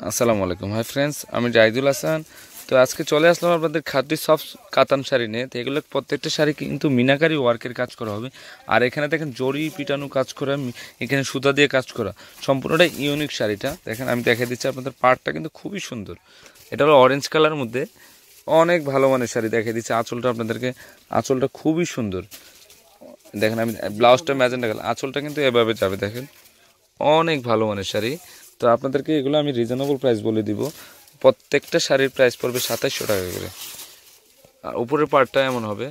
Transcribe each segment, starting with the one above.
আসসালামু আলাইকুম। Hi friends, আমি জাহিদুল হাসান। তো আজকে চলে আসলাম আপনাদের খাদি সফট কাতান শাড়ি নিয়ে। তো এগুলো প্রত্যেকটা শাড়ি কিন্তু মিনাকারি ওয়ার্কের কাজ করা হবে। আর এখানে দেখেন জরি পিটানো কাজ করা, এখানে সুতা দিয়ে কাজ করা, সম্পূর্ণটা ইউনিক শাড়িটা। দেখেন আমি দেখে দিচ্ছি আপনাদের, পাড়টা কিন্তু খুবই সুন্দর। এটা হলো অরেঞ্জ কালার মধ্যে, অনেক ভালো মানের শাড়ি। দেখে দিচ্ছি আঁচলটা আপনাদেরকে, আঁচলটা খুবই সুন্দর। দেখেন আমি ব্লাউজটা ম্যাজেন্টা কালার, আঁচলটা কিন্তু এভাবে যাবে। দেখেন অনেক ভালো মানের শাড়ি। তো আপনাদেরকে এগুলো আমি রিজনেবল প্রাইস বলে দিব। প্রত্যেকটা শাড়ির প্রাইস পড়বে 2700 টাকা করে। আর উপরের পার্টটা এমন হবে,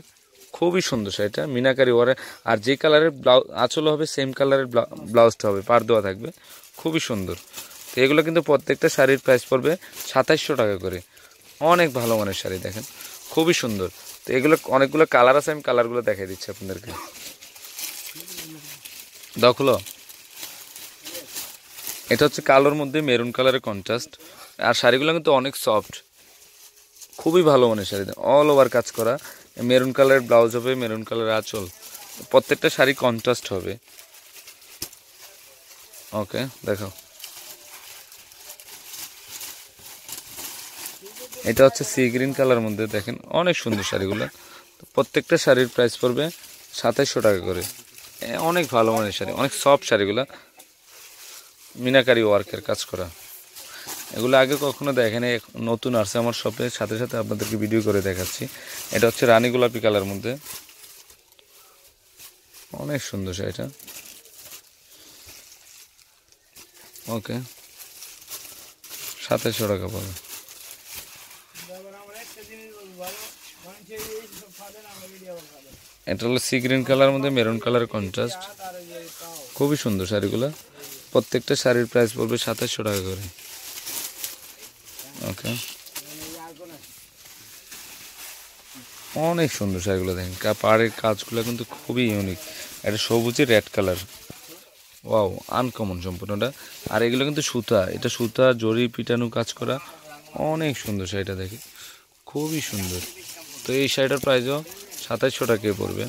খুবই সুন্দর শাড়িটা, মিনাকারি ওয়ারে। আর যে কালারের ব্লাউজ আঁচল হবে সেম কালারের ব্লাউজটা হবে, পাড় দেওয়া থাকবে, খুবই সুন্দর। তো এগুলো কিন্তু প্রত্যেকটা শাড়ির প্রাইস পড়বে 2700 টাকা করে। অনেক ভালো মানের শাড়ি, দেখেন খুবই সুন্দর। তো এগুলো অনেকগুলো কালার আছে, আমি কালারগুলো দেখাই দিচ্ছি আপনাদেরকে। দেখলো, এটা হচ্ছে কালোর মধ্যে মেরুন কালারের কন্ট্রাস্ট। আর শাড়িগুলো কিন্তু অনেক সফট, খুবই ভালো মানের শাড়ি, অল ওভার কাজ করা। মেরুন কালারের ব্লাউজ হবে, মেরুন কালারের আঁচল, প্রত্যেকটা শাড়ি কন্ট্রাস্ট হবে। ওকে দেখো, এটা হচ্ছে সি গ্রিন কালার মধ্যে, দেখেন অনেক সুন্দর শাড়িগুলো। প্রত্যেকটা শাড়ির প্রাইস পড়বে 2700 টাকা করে। অনেক ভালো মানের শাড়ি, অনেক সফট শাড়িগুলো, মিনাকারি ওয়ার্কের কাজ করা। এগুলো আগে কখনো দেখেনি, নতুন আসছে আমার শপে, সাথে সাথে আপনাদেরকে ভিডিও করে দেখাচ্ছি। এটা হচ্ছে রানী গোলাপি কালার মধ্যে, অনেক সুন্দর শাড়িটা। ওকে 2700 টাকা পড়বে। এটা হলো সি গ্রিন কালার মধ্যে মেরুন কালার কন্ট্রাস্ট, খুবই সুন্দর শাড়িগুলো। প্রত্যেকটা শাড়ির প্রাইস পড়বে 2700 টাকা করে। ওকে অনেক সুন্দর শাড়িগুলো, দেখেন পাড়ের কাজগুলো কিন্তু খুবই ইউনিক। এটা সবুজে রেড কালার, ওয়াও আনকমন সম্পূর্ণটা। আর এগুলো কিন্তু সুতা, এটা সুতা জরি পিটানো কাজ করা, অনেক সুন্দর শাড়িটা, দেখে খুবই সুন্দর। তো এই শাড়িটার প্রাইসও 2700 টাকায় পড়বে।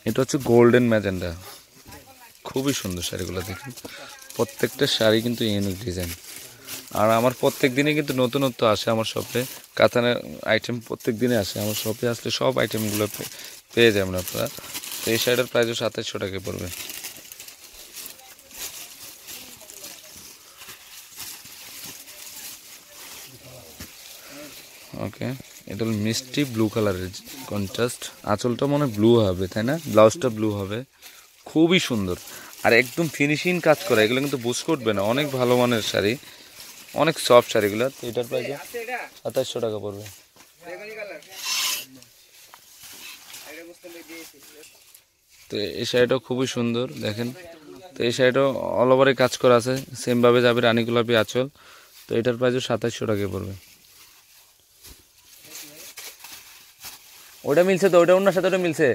এটা হচ্ছে গোল্ডেন ম্যাজেন্ডা, খুবই সুন্দর শাড়িগুলো, দেখুন প্রত্যেকটা শাড়ি কিন্তু ইউনিক ডিজাইন। আর আমার প্রত্যেক দিনে কিন্তু নতুনত্ব আসে আমার শপে, কাতানের আইটেম প্রত্যেক দিনে আসে আমার শপে। আসলে সব আইটেমগুলো পেয়ে যাবেন আপনারা। তো এই শাড়িটার প্রাইসও 2700 টাকায় পড়বে। ওকে এটা হলো মিষ্টি ব্লু কালারের কন্ট্রাস্ট, আঁচলটা মনে ব্লু হবে তাই না, ব্লাউজটা ব্লু হবে, খুবই সুন্দর। আর একদম ফিনিশিং কাজ করা, এগুলো কিন্তু বুঝ করবে না, অনেক ভালো মানের শাড়ি, অনেক সফট শাড়িগুলো। তো এটার প্রাইস 2700 টাকা পড়বে। তো এই শাড়িটাও খুবই সুন্দর, দেখেন। তো এই শাড়িটাও অল ওভারে কাজ করা আছে, সেমভাবে যাবে রানী গোলাপি আঁচল। তো এটার প্রাইসও 2700 টাকায় পড়বে। ওটা মিলছে তো, ওটা অন্য সাথে ওটা মিলছে।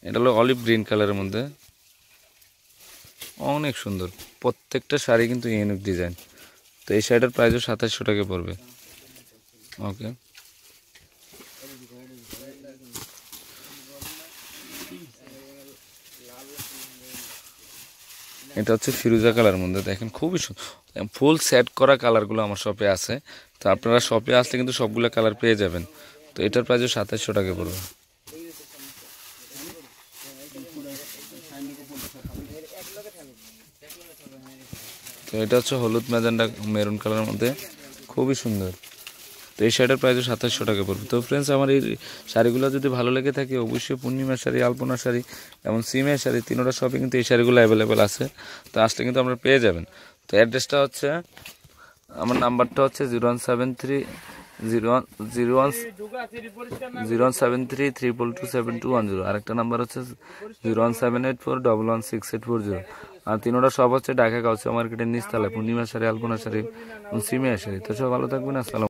এটা হলো অলিভ গ্রিন কালারের মধ্যে, অনেক সুন্দর। প্রত্যেকটা শাড়ি কিন্তু ইউনিক ডিজাইন। তো এই শাড়িটার প্রাইসও 2700 টাকা পড়বে। ওকে এটা হচ্ছে ফিরোজা কালার মধ্যে, দেখেন খুবই ফুল সেট করা কালারগুলো আমার শপে আছে। তো আপনারা শপে আসলে কিন্তু সবগুলো কালার পেয়ে যাবেন। তো এটার প্রাইসও 2700 টাকা পড়বে। তো এটা হচ্ছে হলুদ ম্যাজেন্ডা মেরুন কালারের মধ্যে, খুবই সুন্দর। তো এই শাড়িটার প্রাইসও 2700 টাকা পড়বে। তো ফ্রেন্ডস, আমার এই শাড়িগুলো যদি ভালো লেগে থাকে, অবশ্যই পূর্ণিমা শাড়ি, আলপনা শাড়ি এবং সিমের শাড়ি, তিনোটা শপে কিন্তু এই শাড়িগুলো অ্যাভেলেবেল আছে। তো আসলে কিন্তু আপনারা পেয়ে যাবেন। তো অ্যাড্রেসটা হচ্ছে, আমার নাম্বারটা হচ্ছে 0173 আরেকটা নাম্বার হচ্ছে 01784116840। আর তিনোটা সব হচ্ছে ঢাকা কাউসিয়া মার্কেটের নিচতলায়, পূর্ণিমা শাড়ি, আলপনা শাড়ি, সিমিয়া শাড়ি। তো সব ভালো থাকবেন, আসসালাম।